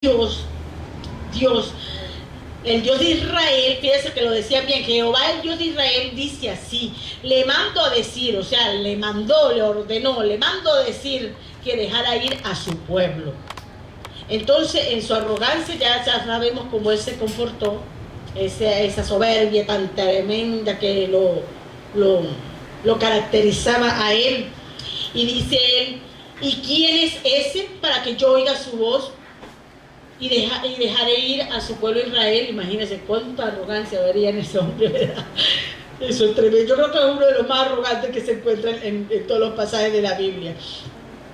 Dios, Dios, el Dios de Israel, fíjese que lo decía bien, Jehová el Dios de Israel dice así, le mando a decir, o sea, le mandó, le ordenó, le mando a decir que dejara ir a su pueblo. Entonces, en su arrogancia ya sabemos cómo él se comportó, esa soberbia tan tremenda que lo caracterizaba a él. Y dice él, ¿y quién es ese para que yo oiga su voz? Y dejaré ir a su pueblo Israel. Imagínense cuánta arrogancia vería en ese hombre, ¿verdad? Eso es tremendo. Yo creo que es uno de los más arrogantes que se encuentran en todos los pasajes de la Biblia.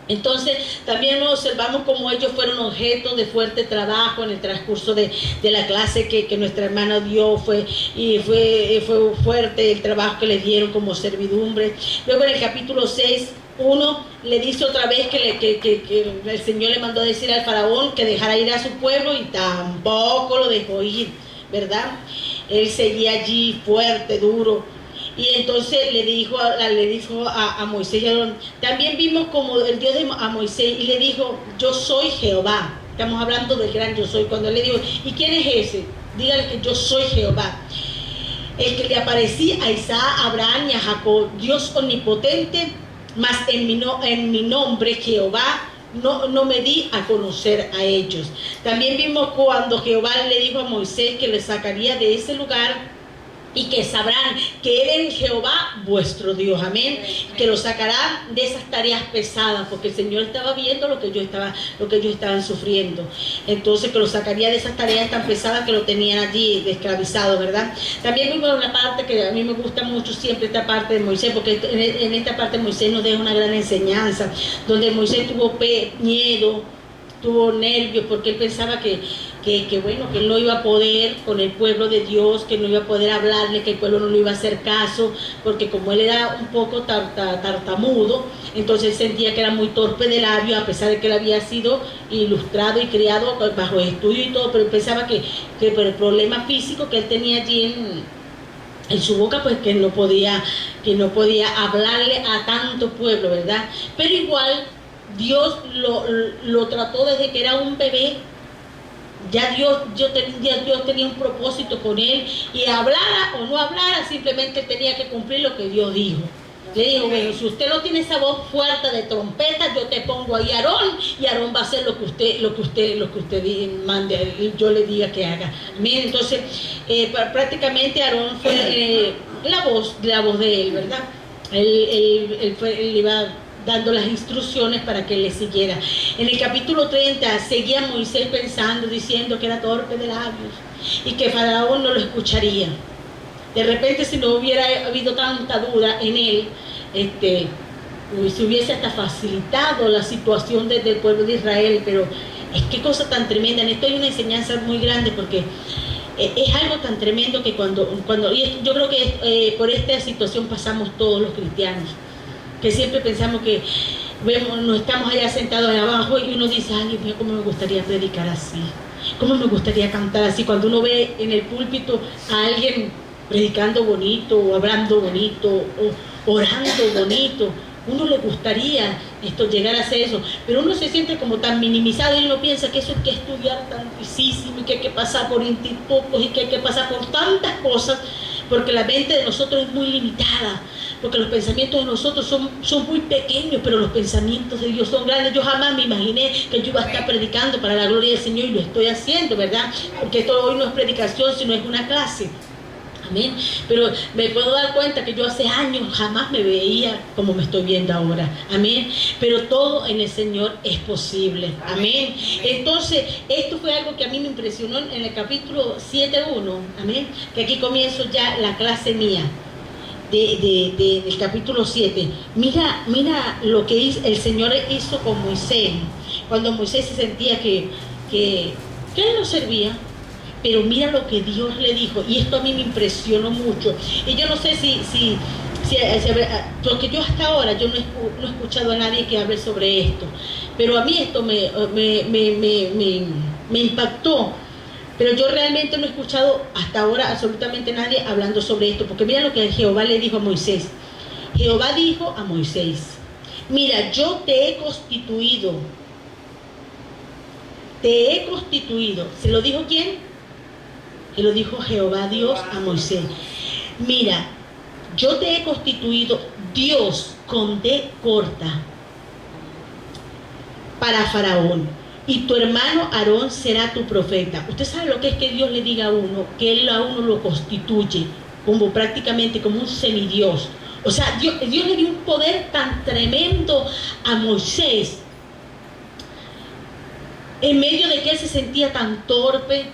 Entonces también observamos cómo ellos fueron objeto de fuerte trabajo en el transcurso de la clase que nuestra hermana dio. Fue fuerte el trabajo que les dieron como servidumbre. Luego en el capítulo 6, 1 le dice otra vez que el Señor le mandó a decir al faraón que dejara ir a su pueblo, y tampoco lo dejó ir, ¿verdad? Él seguía allí fuerte, duro. Y entonces le dijo a Moisés y a Aarón. También vimos como el Dios a Moisés, y le dijo, yo soy Jehová. Estamos hablando del gran yo soy. Cuando él le dijo, ¿y quién es ese? Dígale que yo soy Jehová, el que le aparecí a Isaac, a Abraham y a Jacob, Dios omnipotente, mas en mi nombre Jehová no me di a conocer a ellos. También vimos cuando Jehová le dijo a Moisés que le sacaría de ese lugar y que sabrán que Él es Jehová vuestro Dios, amén, que lo sacará de esas tareas pesadas, porque el Señor estaba viendo lo que ellos estaban sufriendo. Entonces que lo sacaría de esas tareas tan pesadas que lo tenían allí de esclavizado, ¿verdad? También vimos una parte que a mí me gusta mucho siempre, esta parte de Moisés, porque en esta parte Moisés nos deja una gran enseñanza, donde Moisés tuvo miedo, tuvo nervios, porque él pensaba que bueno, que él no iba a poder con el pueblo de Dios, que no iba a poder hablarle, que el pueblo no le iba a hacer caso, porque como él era un poco tartamudo, entonces él sentía que era muy torpe de labios, a pesar de que él había sido ilustrado y criado bajo estudio y todo, pero él pensaba que por el problema físico que él tenía allí en su boca, pues que no podía hablarle a tanto pueblo, ¿verdad? Pero igual Dios lo trató desde que era un bebé. Ya Dios tenía un propósito con él, y hablara o no hablara, simplemente tenía que cumplir lo que Dios dijo. Le dijo, bueno, si usted no tiene esa voz fuerte de trompeta, yo te pongo ahí a Aarón, y Aarón va a hacer lo que usted mande, yo le diga que haga. Miren, entonces prácticamente Aarón fue la voz de él, ¿verdad? Él iba dando las instrucciones para que le siguiera. En el capítulo 30 seguía Moisés pensando, diciendo que era torpe de labios y que Faraón no lo escucharía. De repente, si no hubiera habido tanta duda en él, se hubiese hasta facilitado la situación del pueblo de Israel. Pero es que cosa tan tremenda. En esto hay una enseñanza muy grande, porque es algo tan tremendo que cuando yo creo que por esta situación pasamos todos los cristianos, que siempre pensamos que nos estamos allá sentados allá abajo y uno dice, ay Dios mío, cómo me gustaría predicar así, cómo me gustaría cantar así. Cuando uno ve en el púlpito a alguien predicando bonito, o hablando bonito, o orando bonito, uno le gustaría llegar a hacer eso, pero uno se siente como tan minimizado, y uno piensa que eso hay que estudiar tantísimo, y que hay que pasar por institutos, y que hay que pasar por tantas cosas, porque la mente de nosotros es muy limitada, porque los pensamientos de nosotros son muy pequeños, pero los pensamientos de Dios son grandes. Yo jamás me imaginé que yo iba a estar predicando para la gloria del Señor, y lo estoy haciendo, ¿verdad? Porque esto hoy no es predicación, sino es una clase. Amén. Pero me puedo dar cuenta que yo hace años jamás me veía como me estoy viendo ahora. Amén. Pero todo en el Señor es posible. Amén. Entonces, esto fue algo que a mí me impresionó en el capítulo 7.1. Amén. Que aquí comienzo ya la clase mía del capítulo 7. Mira lo que el Señor hizo con Moisés. Cuando Moisés se sentía que él no servía. Pero mira lo que Dios le dijo, y esto a mí me impresionó mucho. Y yo no sé si porque yo hasta ahora yo no he escuchado a nadie que hable sobre esto, pero a mí esto me impactó. Pero yo realmente no he escuchado hasta ahora absolutamente nadie hablando sobre esto, porque mira lo que Jehová le dijo a Moisés. Jehová dijo a Moisés, mira, yo te he constituido te he constituido. ¿Se lo dijo quién? Se lo dijo Jehová Dios a Moisés. Mira, yo te he constituido Dios con D corta para Faraón, y tu hermano Aarón será tu profeta. Usted sabe lo que es que Dios le diga a uno, que él a uno lo constituye como prácticamente como un semidios. O sea, Dios le dio un poder tan tremendo a Moisés, en medio de que él se sentía tan torpe,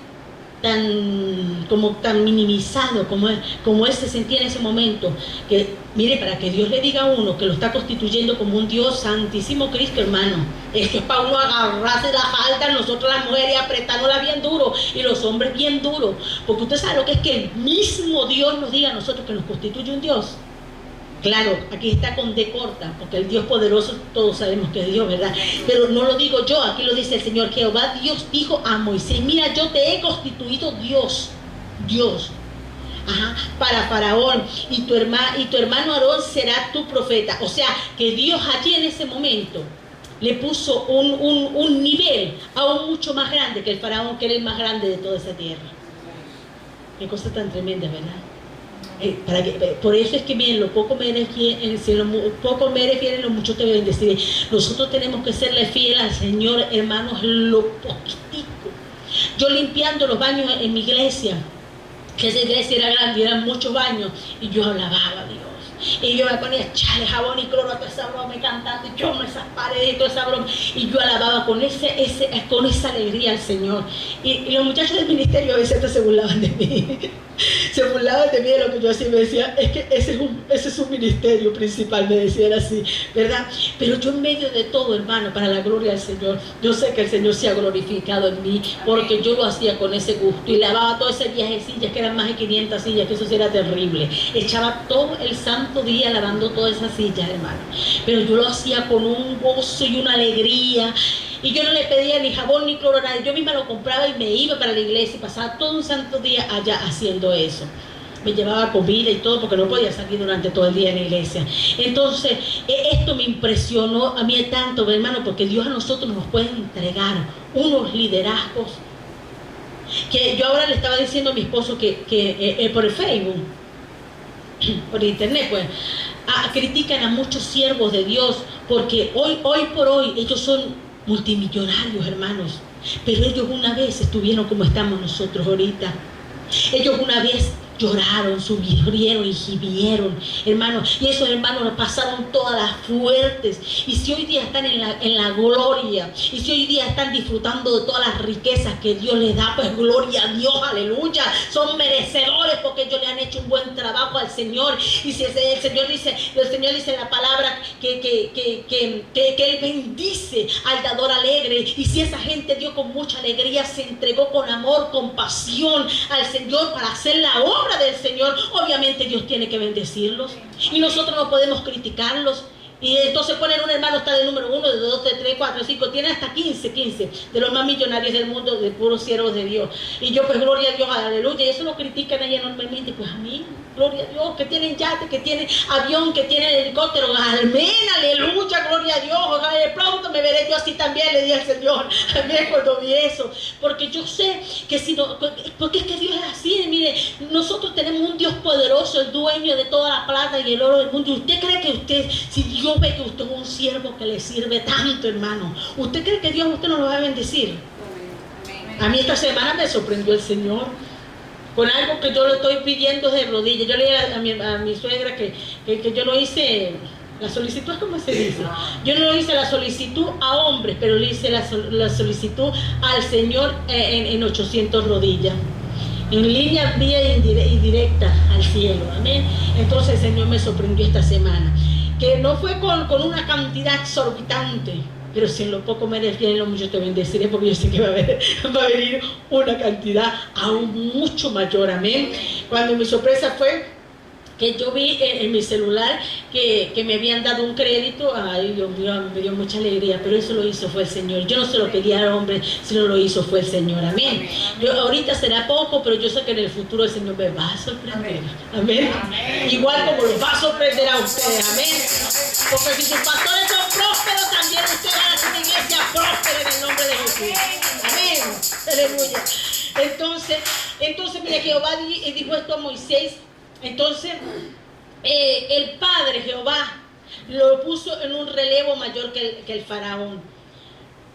tan minimizado como él se sentía en ese momento, que mire, para que Dios le diga a uno que lo está constituyendo como un Dios santísimo Cristo, hermano, es que es para uno agarrarse la falda, nosotros las mujeres apretándola bien duro y los hombres bien duro, porque usted sabe lo que es que el mismo Dios nos diga a nosotros que nos constituye un Dios. Claro, aquí está con D corta, porque el Dios poderoso todos sabemos que es Dios, ¿verdad? Pero no lo digo yo, aquí lo dice el Señor. Jehová Dios dijo a Moisés, mira, yo te he constituido Dios, para Faraón, y tu hermano Aarón será tu profeta. O sea, que Dios allí en ese momento le puso un nivel aún mucho más grande que el Faraón, que era el más grande de toda esa tierra. Qué cosa tan tremenda, ¿verdad? Por eso es que miren, lo poco me eres fiel, lo mucho te bendeciré. Nosotros tenemos que serle fiel al Señor, hermanos, lo poquitico. Yo limpiando los baños en mi iglesia, que esa iglesia era grande, eran muchos baños, y yo alababa a Dios. Y yo me ponía chale, jabón y cloro, toda esa broma, y cantando, y yo esas paredes, toda esa broma, y yo alababa con esa alegría al Señor. Y los muchachos del ministerio a veces se burlaban de mí. Se burlaban de mí de lo que yo hacía, me decía, es que ese es un ministerio principal, me decían así, ¿verdad? Pero yo en medio de todo, hermano, para la gloria del Señor, yo sé que el Señor se ha glorificado en mí, porque yo lo hacía con ese gusto, y lavaba todo ese viaje de sillas, que eran más de 500 sillas, que eso sí era terrible. Echaba todo el santo día lavando todas esas sillas, hermano, pero yo lo hacía con un gozo y una alegría. Y yo no le pedía ni jabón ni cloro a nadie, yo misma lo compraba y me iba para la iglesia y pasaba todo un santo día allá haciendo eso. Me llevaba comida y todo porque no podía salir durante todo el día en la iglesia. Entonces, esto me impresionó a mí tanto, hermano, porque Dios a nosotros nos puede entregar unos liderazgos que yo ahora le estaba diciendo a mi esposo que por el Facebook, por internet, pues, critican a muchos siervos de Dios porque hoy por hoy ellos son multimillonarios, hermanos, pero ellos una vez estuvieron como estamos nosotros ahorita. Ellos una vez lloraron, sufrieron y gimieron, hermanos, y esos hermanos pasaron todas las fuertes, y si hoy día están en la gloria, y si hoy día están disfrutando de todas las riquezas que Dios les da, pues gloria a Dios, aleluya, son merecedores porque ellos le han hecho un buen trabajo al Señor. Y si el Señor dice en la palabra que Él bendice al dador alegre, y si esa gente dio con mucha alegría, se entregó con amor, con pasión al Señor para hacer la obra del Señor, obviamente Dios tiene que bendecirlos, y nosotros no podemos criticarlos. Y entonces ponen un hermano, está de número 1, de 2, de 3, 4, 5, tiene hasta 15 de los más millonarios del mundo, de puros siervos de Dios. Y yo, pues gloria a Dios, aleluya, y eso lo critican ahí enormemente. Pues a mí, gloria a Dios, que tienen yate, que tienen avión, que tienen helicóptero, amén, aleluya, gloria a Dios. Ojalá de pronto me veré yo así también, le di al Señor, amén, cuando vi eso. Porque yo sé que si no, porque es que Dios es así, mire, nosotros tenemos un Dios poderoso, el dueño de toda la plata y el oro del mundo. ¿Y usted cree que usted, si Dios ve que usted es un siervo que le sirve tanto, hermano, usted cree que Dios a usted no lo va a bendecir? A mí esta semana me sorprendió el Señor con algo que yo le estoy pidiendo de rodillas. Yo le dije a mi suegra que yo no hice la solicitud, ¿cómo se dice? Yo no hice la solicitud a hombres, pero le hice la solicitud al Señor en 800 rodillas, en línea vía y directa al cielo, amén. Entonces el Señor me sorprendió esta semana, que no fue con una cantidad exorbitante, pero si en lo poco me eres fiel, en lo mucho te bendeciré, porque yo sé que va a venir una cantidad aún mucho mayor, amén. Cuando mi sorpresa fue que yo vi en mi celular que me habían dado un crédito. Ay, Dios mío, me dio mucha alegría, pero eso lo hizo fue el Señor. Yo no se lo pedí al hombre, sino lo hizo fue el Señor. Amén. Yo, ahorita será poco, pero yo sé que en el futuro el Señor me va a sorprender. Amén. Igual como los va a sorprender a ustedes. Amén. Porque si sus pastores son prósperos, también ustedes van a ser una iglesia próspera en el nombre de Jesús. Amén. Aleluya. Entonces mira, Jehová dijo esto a Moisés. Entonces, el Padre Jehová lo puso en un relevo mayor que el faraón.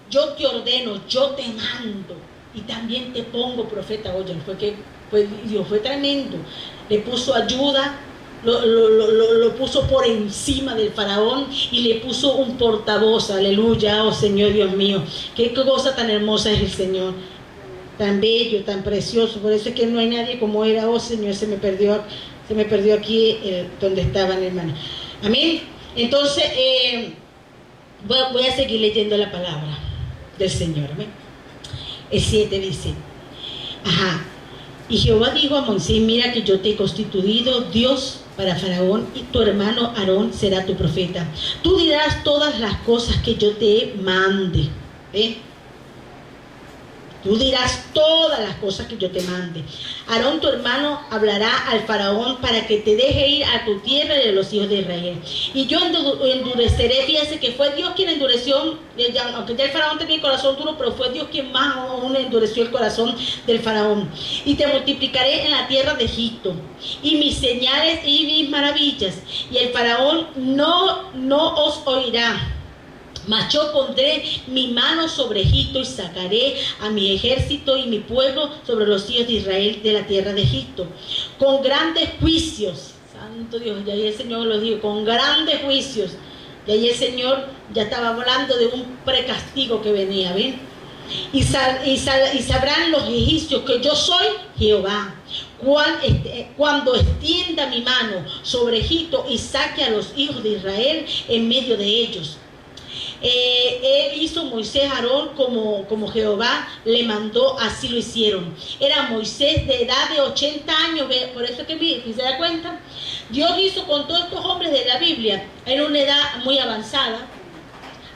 Yo te ordeno, yo te mando y también te pongo profeta. Oye, Dios fue tremendo. Le puso ayuda, lo puso por encima del faraón y le puso un portavoz. Aleluya, oh Señor Dios mío. Qué cosa tan hermosa es el Señor. Tan bello, tan precioso. Por eso es que no hay nadie como era. Oh Señor, se me perdió aquí donde estaban, hermano. Amén. Entonces, voy a seguir leyendo la palabra del Señor. Amén. El 7 dice, y Jehová dijo a Moisés, mira que yo te he constituido Dios para Faraón y tu hermano Aarón será tu profeta. Tú dirás todas las cosas que yo te mande. Tú dirás todas las cosas que yo te mande. Aarón, tu hermano, hablará al faraón para que te deje ir a tu tierra de los hijos de Israel. Y yo endureceré, fíjese que fue Dios quien endureció, aunque ya el faraón tenía el corazón duro, pero fue Dios quien más aún endureció el corazón del faraón. Y te multiplicaré en la tierra de Egipto, y mis señales y mis maravillas. Y el faraón no os oirá. Mas yo pondré mi mano sobre Egipto y sacaré a mi ejército y mi pueblo sobre los hijos de Israel de la tierra de Egipto. Con grandes juicios, santo Dios, y ahí el Señor lo dijo, con grandes juicios. Y ahí el Señor ya estaba hablando de un precastigo que venía, ¿ven? Y sabrán los egipcios que yo soy Jehová, cuando extienda mi mano sobre Egipto y saque a los hijos de Israel en medio de ellos. Él hizo Moisés a Aarón como Jehová le mandó, así lo hicieron. Era Moisés de edad de 80 años, por eso es que se da cuenta. Dios hizo con todos estos hombres de la Biblia, era una edad muy avanzada.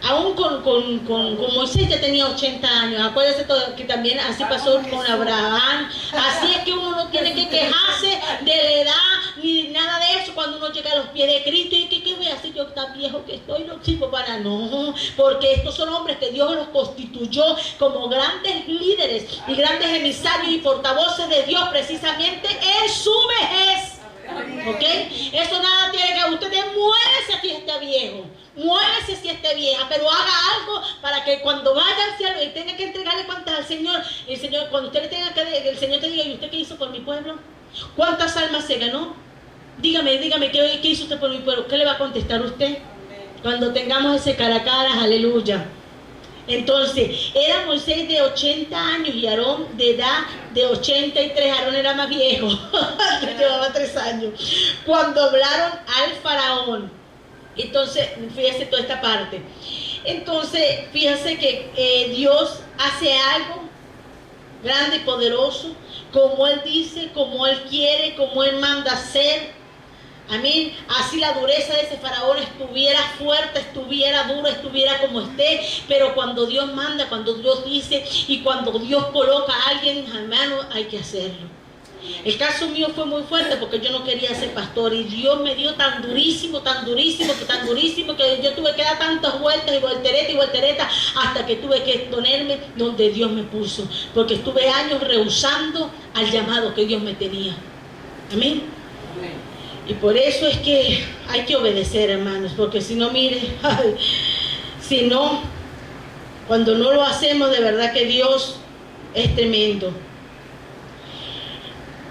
Aún con Moisés ya tenía 80 años. Acuérdense que también así pasó con Abraham. Así es que uno no tiene que quejarse de la edad ni nada de eso cuando uno llega a los pies de Cristo. ¿Y qué voy a hacer yo tan viejo que estoy? No sirvo para no. Porque estos son hombres que Dios los constituyó como grandes líderes y grandes emisarios y portavoces de Dios precisamente en su vejez. ¿Ok? Eso nada tiene que... Ustedes muévese si esté viejo. Muévese si esté vieja, pero haga algo para que cuando vaya al cielo y tenga que entregarle cuentas al Señor, el Señor, cuando usted le tenga que, el Señor te diga, ¿y usted qué hizo por mi pueblo? ¿Cuántas almas se ganó? Dígame, ¿qué hizo usted por mi pueblo? ¿Qué le va a contestar usted? Cuando tengamos ese cara a cara, aleluya. Entonces, era Moisés de 80 años y Aarón de edad de 83. Aarón era más viejo, llevaba 3 años. Cuando hablaron al faraón. Entonces, fíjese toda esta parte. Entonces, fíjese que Dios hace algo grande y poderoso, como Él dice, como Él quiere, como Él manda hacer. Amén. Así la dureza de ese faraón estuviera fuerte, estuviera duro, estuviera como esté, pero cuando Dios manda, cuando Dios dice y cuando Dios coloca a alguien, hermano, hay que hacerlo. El caso mío fue muy fuerte porque yo no quería ser pastor y Dios me dio tan durísimo que yo tuve que dar tantas vueltas y volteretas hasta que tuve que ponerme donde Dios me puso, porque estuve años rehusando al llamado que Dios me tenía. Amén. Y por eso es que hay que obedecer, hermanos, porque si no, mire, si no, cuando no lo hacemos, de verdad que Dios es tremendo.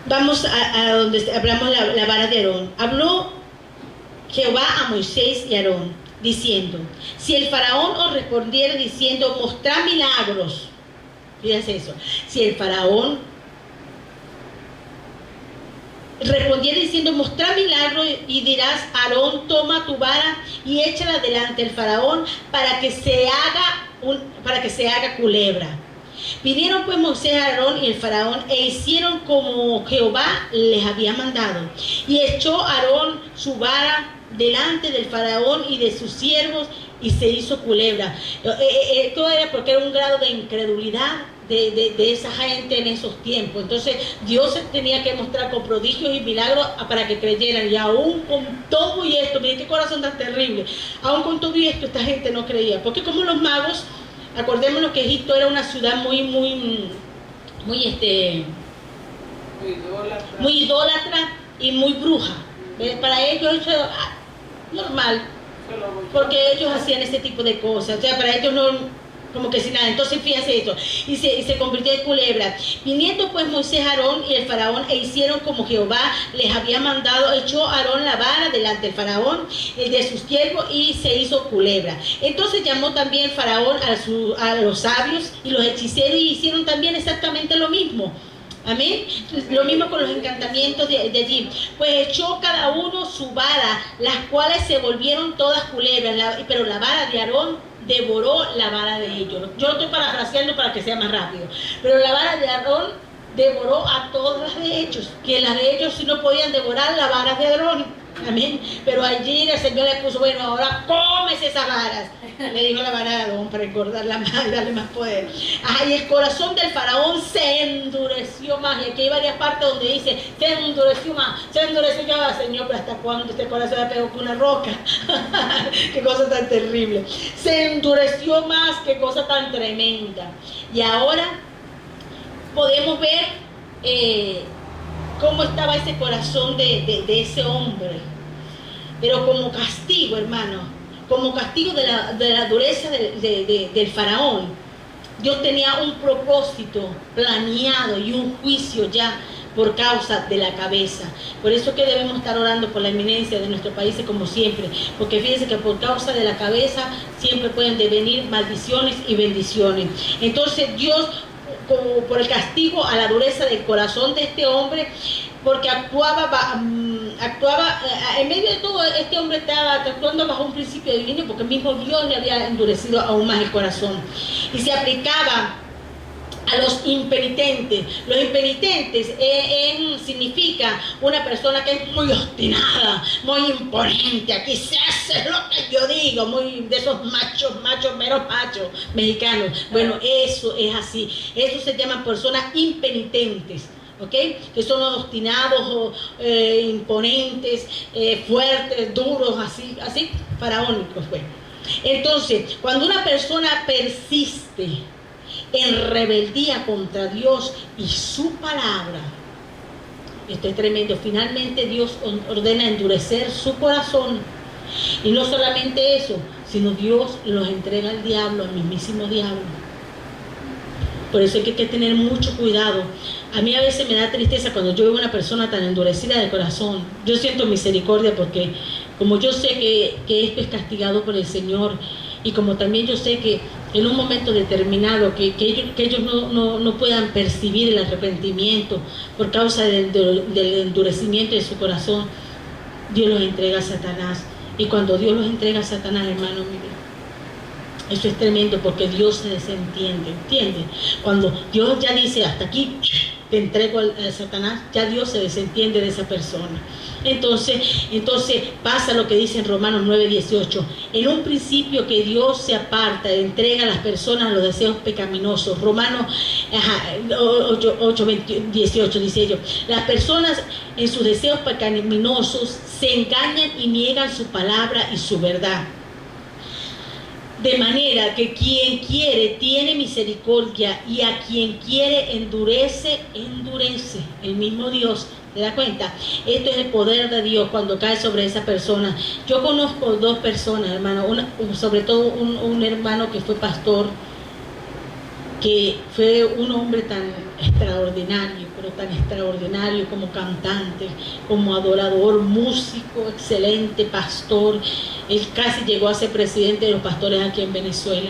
Vamos a donde hablamos la vara de Aarón. Habló Jehová a Moisés y a Aarón, diciendo, si el faraón os respondiera diciendo, mostrad milagros. Fíjense eso. Si el faraón respondiera diciendo, mostrad milagros, y dirás, Aarón, toma tu vara y échala delante del faraón para que se haga culebra. Vinieron pues Moisés, Aarón y el faraón e hicieron como Jehová les había mandado. Y echó Aarón su vara delante del faraón y de sus siervos y se hizo culebra. Esto era porque era un grado de incredulidad de esa gente en esos tiempos. Entonces Dios tenía que mostrar con prodigios y milagros para que creyeran. Y aún con todo y esto, miren qué corazón tan terrible, aún con todo y esto esta gente no creía. Porque como los magos, acordémonos que Egipto era una ciudad muy idólatra y muy bruja. Para ellos eso era normal, porque ellos hacían ese tipo de cosas. O sea, para ellos no, como que sin nada. Entonces fíjense esto, y se convirtió en culebra. Viniendo pues Moisés, Aarón y el faraón e hicieron como Jehová les había mandado, echó Aarón la vara delante del faraón, el de sus siervos, y se hizo culebra. Entonces llamó también faraón a los sabios y los hechiceros, y hicieron también exactamente lo mismo. Amén. Lo mismo con los encantamientos de allí. Pues echó cada uno su vara, las cuales se volvieron todas culebras, pero la vara de Aarón devoró la vara de ellos. Yo lo estoy parafraseando para que sea más rápido. Pero la vara de Aarón devoró a todas las de ellos, que las de ellos sí no podían devorar la vara de Aarón. Amén. Pero allí el Señor le puso, bueno, ahora cómese esas varas. Le dijo la vara de Aarón para engordarla más y darle más poder. Y el corazón del faraón se endureció más. Y aquí hay varias partes donde dice, se endureció más, se endureció ya, Señor, pero ¿hasta cuándo este corazón le pegó con una roca? Qué cosa tan terrible. Se endureció más, qué cosa tan tremenda. Y ahora podemos ver cómo estaba ese corazón de ese hombre. Pero como castigo, hermano, como castigo de la dureza del faraón, Dios tenía un propósito planeado y un juicio ya por causa de la cabeza. Por eso que debemos estar orando por la eminencia de nuestros países como siempre, porque fíjense que por causa de la cabeza siempre pueden devenir maldiciones y bendiciones. Entonces Dios, como por el castigo a la dureza del corazón de este hombre, porque actuaba en medio de todo, este hombre estaba actuando bajo un principio divino, porque el mismo Dios le había endurecido aún más el corazón, y se aplicaba a los impenitentes. Los impenitentes significa una persona que es muy obstinada, muy imponente, aquí se hace lo que yo digo, muy de esos meros machos mexicanos. Bueno, eso es así. Eso se llaman personas impenitentes. ¿Okay? Que son obstinados, imponentes, fuertes, duros, así faraónicos. Bueno. Entonces, cuando una persona persiste en rebeldía contra Dios y su palabra, esto es tremendo, finalmente Dios ordena endurecer su corazón. Y no solamente eso, sino Dios los entrega al diablo, al mismísimo diablo. Por eso hay que tener mucho cuidado. A mí a veces me da tristeza cuando yo veo una persona tan endurecida de corazón. Yo siento misericordia porque como yo sé que esto es castigado por el Señor, y como también yo sé que en un momento determinado que ellos no puedan percibir el arrepentimiento por causa del endurecimiento de su corazón, Dios los entrega a Satanás. Y cuando Dios los entrega a Satanás, hermano, mire, eso es tremendo, porque Dios se desentiende, ¿entiende? Cuando Dios ya dice, hasta aquí te entrego a Satanás, ya Dios se desentiende de esa persona. Entonces pasa lo que dice en Romanos 9:18. En un principio que Dios se aparta, entrega a las personas los deseos pecaminosos. Romanos 8:18 dice ello. Las personas en sus deseos pecaminosos se engañan y niegan su palabra y su verdad. De manera que quien quiere tiene misericordia, y a quien quiere endurece. El mismo Dios, ¿te das cuenta? Esto es el poder de Dios cuando cae sobre esa persona. Yo conozco dos personas, hermano, sobre todo un hermano que fue pastor, que fue un hombre tan extraordinario, pero tan extraordinario como cantante, como adorador, músico, excelente, pastor. Él casi llegó a ser presidente de los pastores aquí en Venezuela.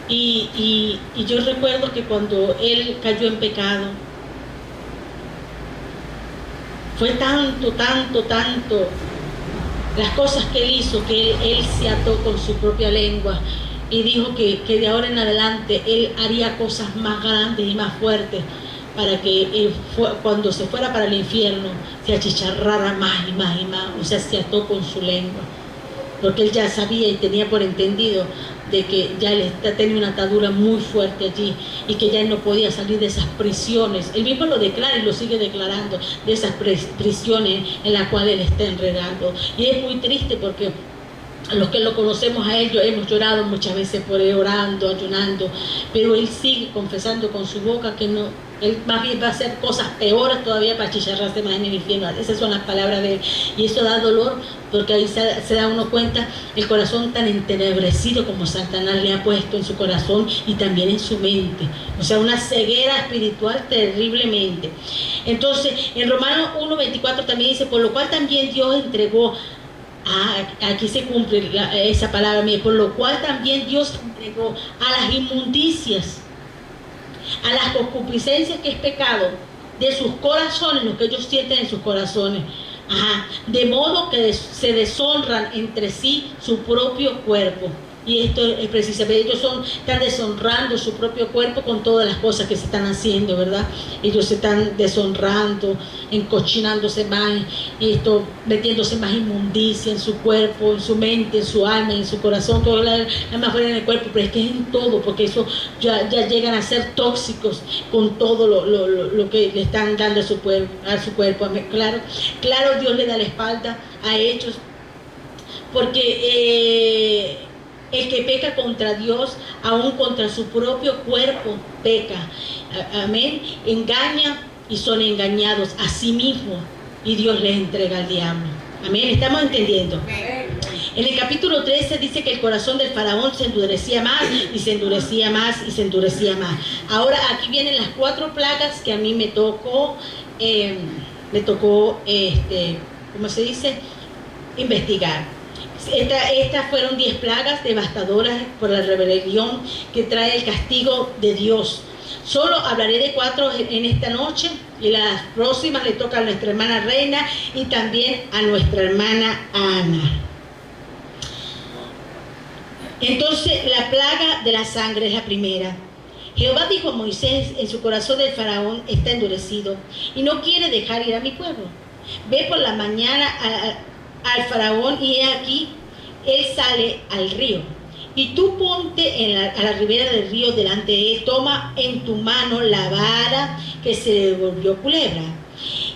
Y yo recuerdo que cuando él cayó en pecado, fue tanto las cosas que él hizo, que él se ató con su propia lengua. y dijo que de ahora en adelante él haría cosas más grandes y más fuertes para que él cuando se fuera para el infierno se achicharrara más y más y más, o sea, se ató con su lengua, porque él ya sabía y tenía por entendido de que ya él tenía una atadura muy fuerte allí y que ya él no podía salir de esas prisiones. Él mismo lo declara y lo sigue declarando, de esas prisiones en las cuales él está enredado. Y es muy triste porque los que lo conocemos a él, hemos llorado muchas veces por él, orando, ayunando, pero él sigue confesando con su boca que no, él más bien va a hacer cosas peores todavía para chicharrarse más en el infierno. Esas son las palabras de él, y eso da dolor, porque ahí se da uno cuenta el corazón tan entenebrecido como Satanás le ha puesto en su corazón y también en su mente, o sea, una ceguera espiritual terriblemente. Entonces, en Romanos 1:24 también dice, por lo cual también Dios entregó, aquí se cumple esa palabra mía, por lo cual también Dios entregó a las inmundicias, a las concupiscencias, que es pecado, de sus corazones, lo que ellos sienten en sus corazones, de modo que se deshonran entre sí su propio cuerpo. Y esto es precisamente, ellos están deshonrando su propio cuerpo con todas las cosas que se están haciendo, ¿verdad? Ellos se están deshonrando, encochinándose más, metiéndose más inmundicia en su cuerpo, en su mente, en su alma, en su corazón, todo la más fuera en el cuerpo, pero es que es en todo, porque eso ya llegan a ser tóxicos con todo lo que le están dando a su cuerpo. Claro, Dios le da la espalda a ellos, porque el que peca contra Dios, aún contra su propio cuerpo, peca. Amén. Engaña y son engañados a sí mismos, y Dios les entrega al diablo. Amén. ¿Estamos entendiendo? En el capítulo 13 dice que el corazón del faraón se endurecía más y se endurecía más y se endurecía más. Ahora aquí vienen las 4 plagas que a mí me tocó, ¿cómo se dice? Investigar. Estas fueron 10 plagas devastadoras por la rebelión que trae el castigo de Dios. Solo hablaré de 4 en esta noche, y las próximas le toca a nuestra hermana Reina y también a nuestra hermana Ana. Entonces, la plaga de la sangre es la primera. Jehová dijo a Moisés, en su corazón del faraón está endurecido y no quiere dejar ir a mi pueblo. Ve por la mañana al faraón, y he aquí, él sale al río. Y tú ponte a la ribera del río delante de él, toma en tu mano la vara que se le volvió culebra.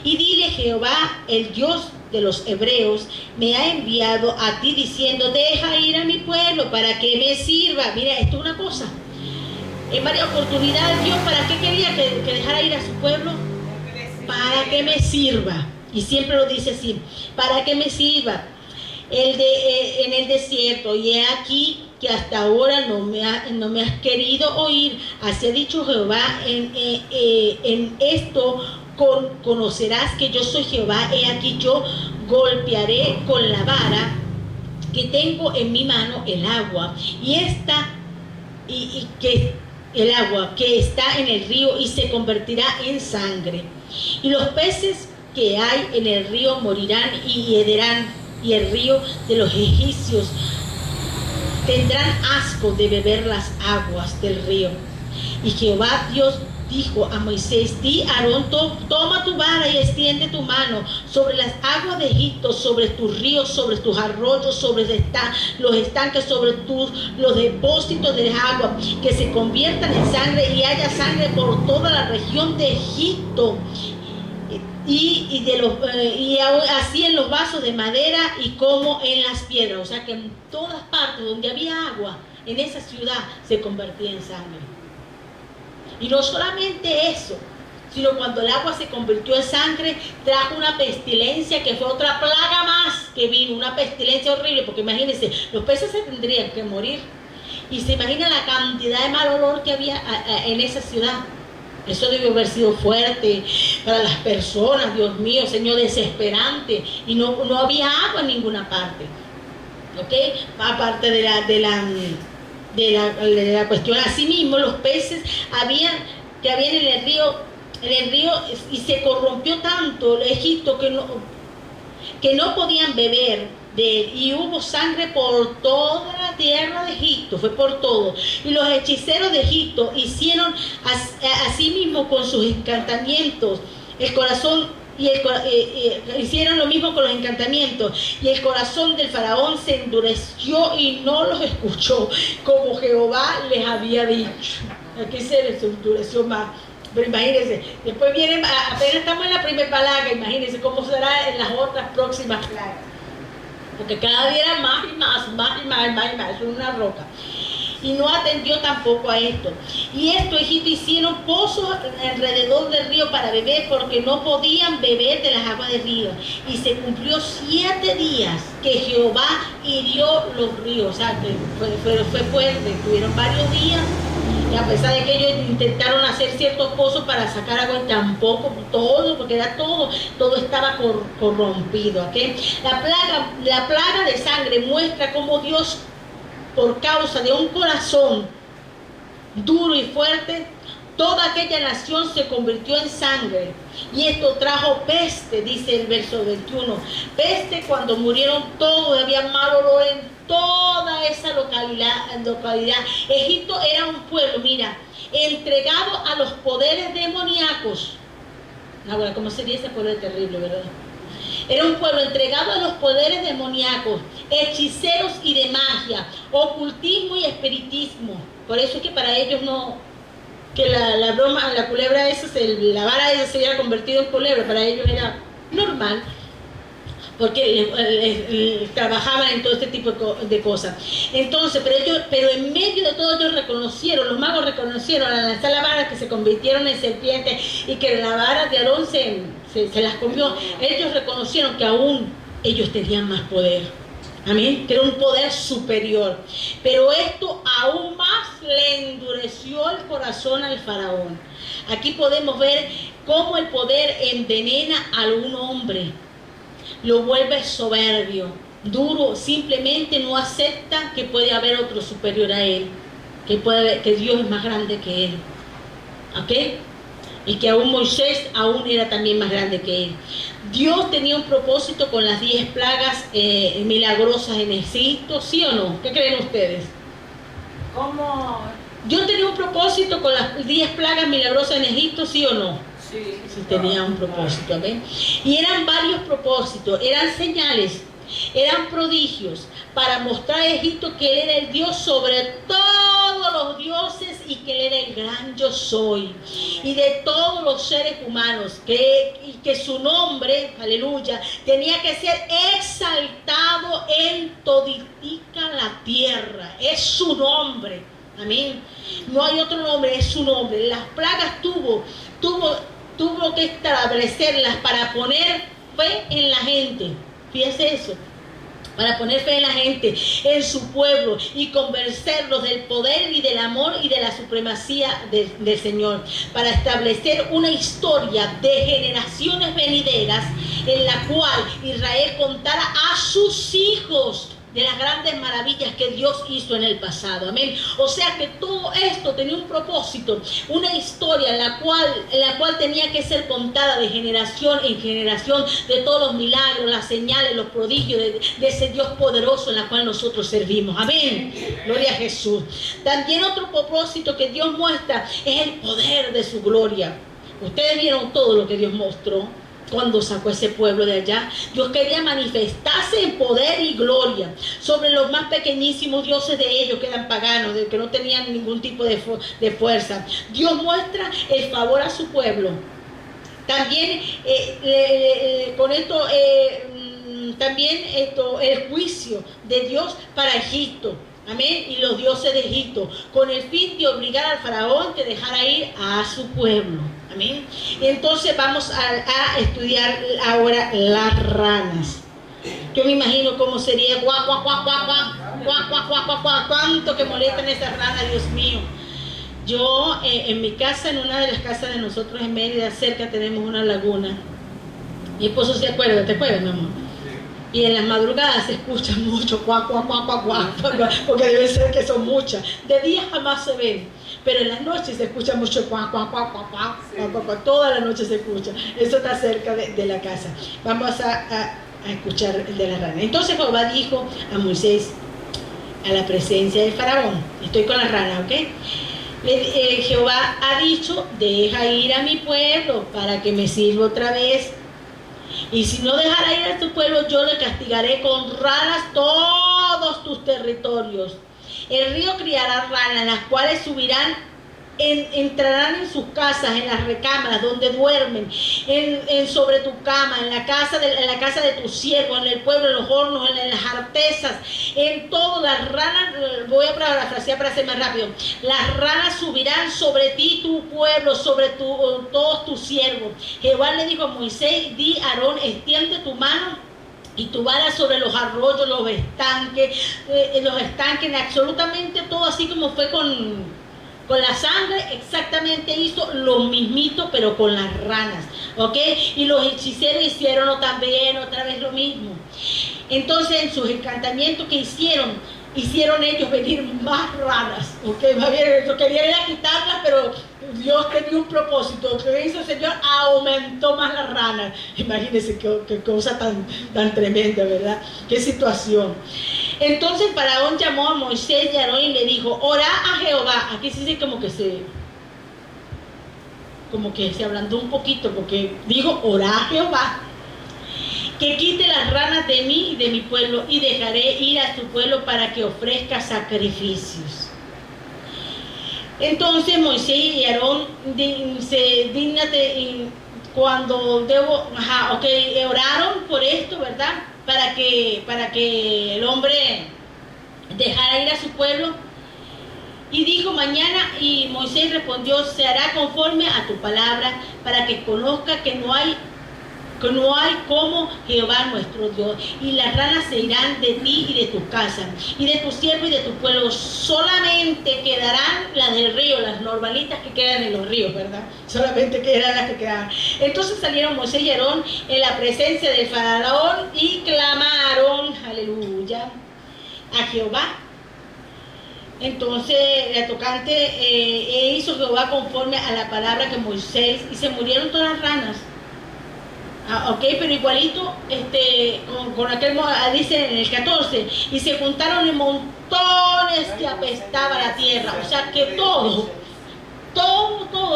Y dile, Jehová, el Dios de los hebreos, me ha enviado a ti diciendo, deja ir a mi pueblo para que me sirva. Mira, esto es una cosa. En varias oportunidades, Dios, ¿para qué quería que dejara ir a su pueblo? Para que me sirva. Y siempre lo dice así, para que me sirva en el desierto. Y he aquí que hasta ahora no me has querido oír. Así ha dicho Jehová, en esto conocerás que yo soy Jehová. He aquí yo golpearé con la vara que tengo en mi mano el agua, el agua que está en el río, y se convertirá en sangre. Y los peces que hay en el río morirán y hederán, y el río de los egipcios tendrán asco de beber las aguas del río. Y Jehová Dios dijo a Moisés, di a Aarón, toma tu vara y extiende tu mano sobre las aguas de Egipto, sobre tus ríos, sobre tus arroyos, sobre los estanques, sobre los depósitos de agua, que se conviertan en sangre, y haya sangre por toda la región de Egipto. Y así en los vasos de madera y como en las piedras. O sea que en todas partes donde había agua, en esa ciudad se convertía en sangre. Y no solamente eso, sino cuando el agua se convirtió en sangre, trajo una pestilencia que fue otra plaga más que vino, una pestilencia horrible, porque imagínense, los peces se tendrían que morir. Y se imagina la cantidad de mal olor que había en esa ciudad. Eso debió haber sido fuerte para las personas, Dios mío, Señor, desesperante. Y no había agua en ninguna parte. ¿Ok? Aparte de la cuestión, así mismo los peces que habían en el río, y se corrompió tanto el Egipto que no podían beber de él, y hubo sangre por toda la tierra de Egipto, fue por todo. Y los hechiceros de Egipto hicieron asimismo con sus encantamientos. El corazón hicieron lo mismo con los encantamientos, y el corazón del faraón se endureció y no los escuchó, como Jehová les había dicho. Aquí se endureció más. Pero imagínense, después vienen, apenas estamos en la primera plaga, imagínense cómo será en las otras próximas plagas. Porque cada día era más y más, es una roca. Y no atendió tampoco a esto. Y Egipto hicieron pozos alrededor del río para beber, porque no podían beber de las aguas del río. Y se cumplió 7 días que Jehová hirió los ríos. O sea, que fue fuerte, tuvieron varios días. Y a pesar de que ellos intentaron hacer ciertos pozos para sacar agua, y tampoco todo, porque era todo estaba corrompido. ¿Okay? La plaga de sangre muestra cómo Dios, por causa de un corazón duro y fuerte, toda aquella nación se convirtió en sangre. Y esto trajo peste, dice el verso 21. Peste cuando murieron todos, había mal olor en toda esa localidad. Egipto era un pueblo, mira, entregado a los poderes demoníacos. Ahora, ¿cómo sería ese poder terrible, verdad? Era un pueblo entregado a los poderes demoníacos, hechiceros y de magia, ocultismo y espiritismo. Por eso es que para ellos no, que la broma, la culebra esa, la vara esa se había convertido en culebra, para ellos era normal, porque trabajaban en todo este tipo de cosas. Entonces, pero en medio de todo ellos reconocieron, los magos reconocieron al lanzar la vara que se convirtieron en serpientes, y que la vara de Aarón se las comió. Ellos reconocieron que aún ellos tenían más poder. Amén, que era un poder superior. Pero esto aún más le endureció el corazón al faraón. Aquí podemos ver cómo el poder envenena a un hombre, lo vuelve soberbio, duro, simplemente no acepta que puede haber otro superior a él, que Dios es más grande que él. ¿Ok? Y que aún Moisés aún era también más grande que él. Dios tenía un propósito con las 10 plagas milagrosas en Egipto, ¿sí o no? ¿Qué creen ustedes? ¿Cómo? Dios tenía un propósito con las 10 plagas milagrosas en Egipto, ¿sí o no? Sí. Sí, tenía un propósito, ¿ven? Y eran varios propósitos, eran señales, eran prodigios, para mostrar a Egipto que Él era el Dios sobre todos los dioses, y que Él era el gran yo soy, y de todos los seres humanos, y que su nombre, aleluya, tenía que ser exaltado en toditica la tierra. Es su nombre, amén. No hay otro nombre, es su nombre. Las plagas tuvo que establecerlas para poner fe en la gente. Fíjese eso. Para poner fe en la gente, en su pueblo, y convencerlos del poder y del amor y de la supremacía del Señor. Para establecer una historia de generaciones venideras en la cual Israel contara a sus hijos de las grandes maravillas que Dios hizo en el pasado. Amén. O sea que todo esto tenía un propósito, una historia en la cual tenía que ser contada de generación en generación, de todos los milagros, las señales, los prodigios de ese Dios poderoso en la cual nosotros servimos. Amén. Gloria a Jesús. También otro propósito que Dios muestra es el poder de su gloria. Ustedes vieron todo lo que Dios mostró cuando sacó ese pueblo de allá. Dios quería manifestarse en poder y gloria sobre los más pequeñísimos dioses de ellos, que eran paganos, que no tenían ningún tipo de fuerza. Dios muestra el favor a su pueblo. También con esto el juicio de Dios para Egipto. Amén. Y los dioses de Egipto, con el fin de obligar al faraón que dejara ir a su pueblo. Amén. Y entonces vamos a estudiar ahora las ranas. Yo me imagino cómo sería guau, guau, guau, guau, guau, guau, guau, guau, guau, guau, cuánto que molestan esas ranas, Dios mío. Yo en mi casa, en una de las casas de nosotros en Mérida, cerca tenemos una laguna. Mi esposo se acuerda, ¿te acuerdas, mi amor? Y en las madrugadas se escucha mucho cuac, cuac, cuac, cuac, cuac, porque debe ser que son muchas. De día jamás se ven, pero en las noches se escucha mucho cuac, cuac, cuac, cuac, cuac, cuac, cuac, toda la noche se escucha. Eso está cerca de la casa. Vamos a a escuchar el de la rana. Entonces Jehová dijo a Moisés, a la presencia del faraón, estoy con la rana, ¿ok? Jehová ha dicho, deja ir a mi pueblo para que me sirva otra vez. Y si no dejara ir a tu pueblo, yo le castigaré con ranas todos tus territorios. El río criará ranas, las cuales subirán, entrarán en sus casas, en las recámaras donde duermen, sobre tu cama, en la casa de tu siervo, en el pueblo, en los hornos, en las artesas, en todas las ranas. Voy a parafrasear para ser más rápido. Las ranas subirán sobre ti, tu pueblo, sobre todos tus siervos. Jehová le dijo a Moisés, di a Aarón, extiende tu mano y tu vara sobre los arroyos, los estanques, absolutamente todo, así como fue con la sangre, exactamente hizo lo mismito, pero con las ranas, ¿ok? Y los hechiceros hicieron también otra vez lo mismo. Entonces, en sus encantamientos que hicieron ellos venir más ranas, ¿ok? Más bien, ellos querían ir a quitarlas, pero Dios tenía un propósito. Lo que hizo el Señor, aumentó más las ranas. Imagínense qué cosa tan tremenda, ¿verdad? Qué situación. Entonces Faraón llamó a Moisés y a Aarón y le dijo, orá a Jehová. Aquí sí dice como que se ablandó un poquito, porque dijo, orá a Jehová, que quite las ranas de mí y de mi pueblo, y dejaré ir a tu pueblo para que ofrezca sacrificios. Entonces Moisés y Aarón oraron por esto, ¿verdad? Para que el hombre dejara ir a su pueblo. Y dijo mañana, y Moisés respondió, se hará conforme a tu palabra, para que conozca que no hay como Jehová nuestro Dios, y las ranas se irán de ti y de tu casa, y de tu siervo y de tu pueblo. Solamente quedarán las del río, las normalitas que quedan en los ríos, ¿verdad? Solamente quedarán las que quedan. Entonces salieron Moisés y Aarón en la presencia del faraón y clamaron, aleluya, a Jehová. Entonces la tocante hizo Jehová conforme a la palabra que Moisés, y se murieron todas las ranas. Ok, pero igualito con aquel, dice en el 14, y se juntaron en montones que apestaba la tierra. O sea que todo,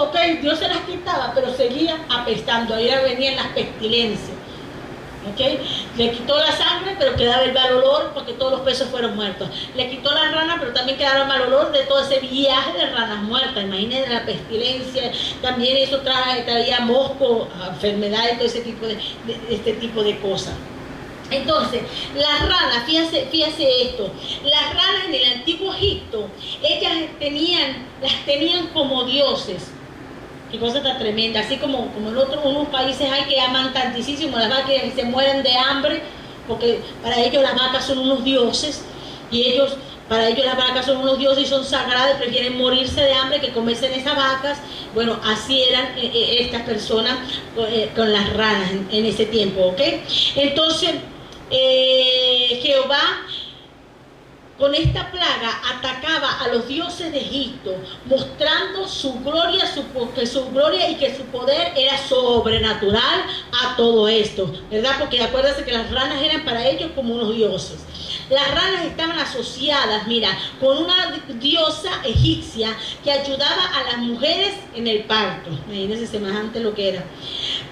ok, Dios se las quitaba, pero seguía apestando. Ahí venían las pestilencias. ¿Ok? Le quitó la sangre, pero quedaba el mal olor porque todos los peces fueron muertos. Le quitó las ranas, pero también quedaba el mal olor de todo ese viaje de ranas muertas. Imagínense la pestilencia, también eso traía mosco, enfermedades, todo ese tipo de cosas. Entonces, las ranas, fíjese esto, las ranas en el antiguo Egipto, ellas las tenían como dioses. Qué cosa tan tremenda, así como en unos países hay que aman tantísimo las vacas y se mueren de hambre, porque para ellos las vacas son unos dioses, y para ellos las vacas son unos dioses y son sagradas, prefieren morirse de hambre que comerse esas vacas. Bueno, así eran estas personas con las ranas en ese tiempo, ¿ok? Entonces, Jehová con esta plaga atacaba a los dioses de Egipto, mostrando su gloria y que su poder era sobrenatural a todo esto, ¿verdad? Porque acuérdense que las ranas eran para ellos como unos dioses. Las ranas estaban asociadas, mira, con una diosa egipcia que ayudaba a las mujeres en el parto. Imagínense semejante lo que era.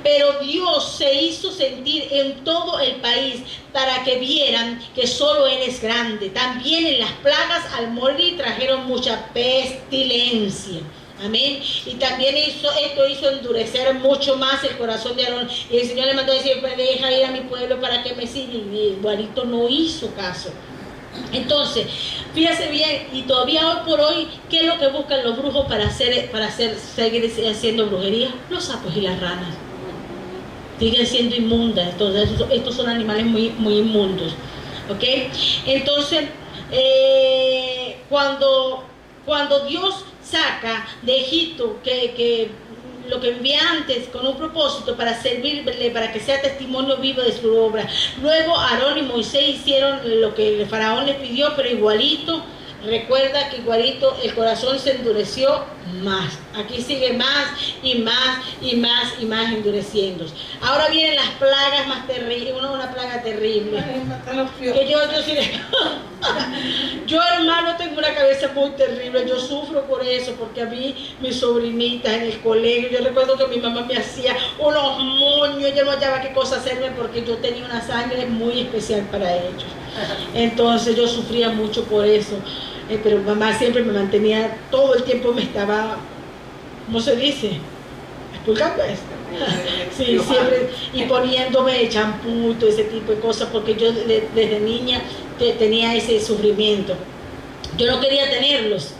Pero Dios se hizo sentir en todo el país para que vieran que solo Él es grande. También en las plagas al morir trajeron mucha pestilencia. Amén. Y también esto hizo endurecer mucho más el corazón de Aarón. Y el Señor le mandó a decir, pues deja ir a mi pueblo para que me siga. Y igualito no hizo caso. Entonces, fíjese bien, y todavía hoy por hoy, ¿qué es lo que buscan los brujos para seguir haciendo brujería? Los sapos y las ranas. Siguen siendo inmundas. Entonces, estos son animales muy, muy inmundos. ¿Ok? Entonces, cuando Dios saca de Egipto que lo que vivía antes con un propósito para servirle, para que sea testimonio vivo de su obra. Luego Aarón y Moisés hicieron lo que el faraón les pidió, pero igualito, recuerda que igualito el corazón se endureció más. Aquí sigue más y más y más y más endureciéndose. Ahora vienen las plagas más terribles, una plaga terrible. Que yo sí, yo, hermano, tengo una cabeza muy terrible. Yo sufro por eso, porque a mí, mis sobrinitas en el colegio, yo recuerdo que mi mamá me hacía unos moños, yo no hallaba qué cosa hacerme porque yo tenía una sangre muy especial para ellos. Entonces yo sufría mucho por eso. Pero mamá siempre me mantenía, todo el tiempo me estaba, ¿cómo se dice? Expulgando esto. Sí, siempre, y poniéndome champú y todo ese tipo de cosas, porque yo desde niña tenía ese sufrimiento. Yo no quería tenerlos,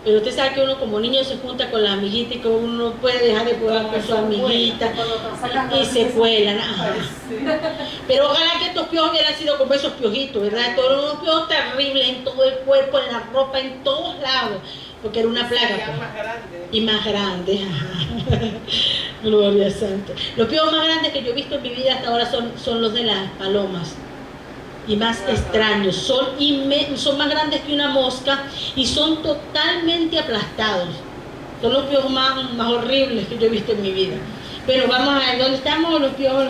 pero usted sabe que uno como niño se junta con las amiguitas y que uno no puede dejar de jugar con sus amiguitas y se cuelan. Pero ojalá que estos piojos hubieran sido como esos piojitos, ¿verdad? Todos unos piojos terribles en todo el cuerpo, en la ropa, en todos lados, porque era una plaga. Y más grandes. Gloria a Santa. Los piojos más grandes que yo he visto en mi vida hasta ahora son los de las palomas. Y más extraños, son más grandes que una mosca y son totalmente aplastados. Son los piojos más horribles que yo he visto en mi vida. Pero vamos a ver, ¿dónde estamos? Los piojos.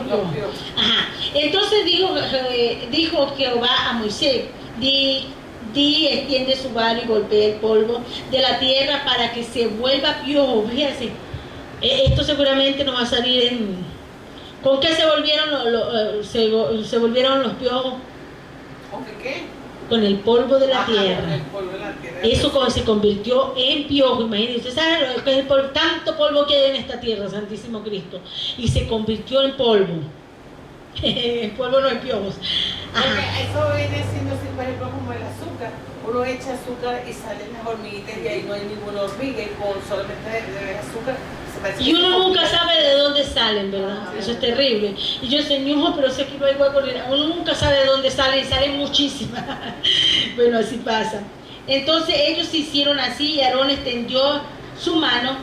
Ajá. Entonces dijo Jehová a Moisés, di, extiende su vara y golpea el polvo de la tierra para que se vuelva piojo. Fíjense, esto seguramente nos va a salir en... ¿Con qué se volvieron los piojos? ¿Con qué? Con el polvo de la tierra. Con el polvo de la tierra. Eso como se convirtió en piojo. Imagínense, ¿saben lo que es el polvo? Tanto polvo que hay en esta tierra, Santísimo Cristo. Y se convirtió en polvo. El polvo no es piojos. Porque eso viene siendo, por ejemplo, como el azúcar. Uno echa azúcar y salen las hormiguitas y ahí no hay ninguna hormiga y con solamente de azúcar. Y uno nunca sabe de dónde salen, ¿verdad? Eso es terrible. Y yo señor, pero sé que no hay igual con él. Uno nunca sabe de dónde salen y salen muchísimas. Bueno, así pasa. Entonces ellos se hicieron así y Aarón extendió su mano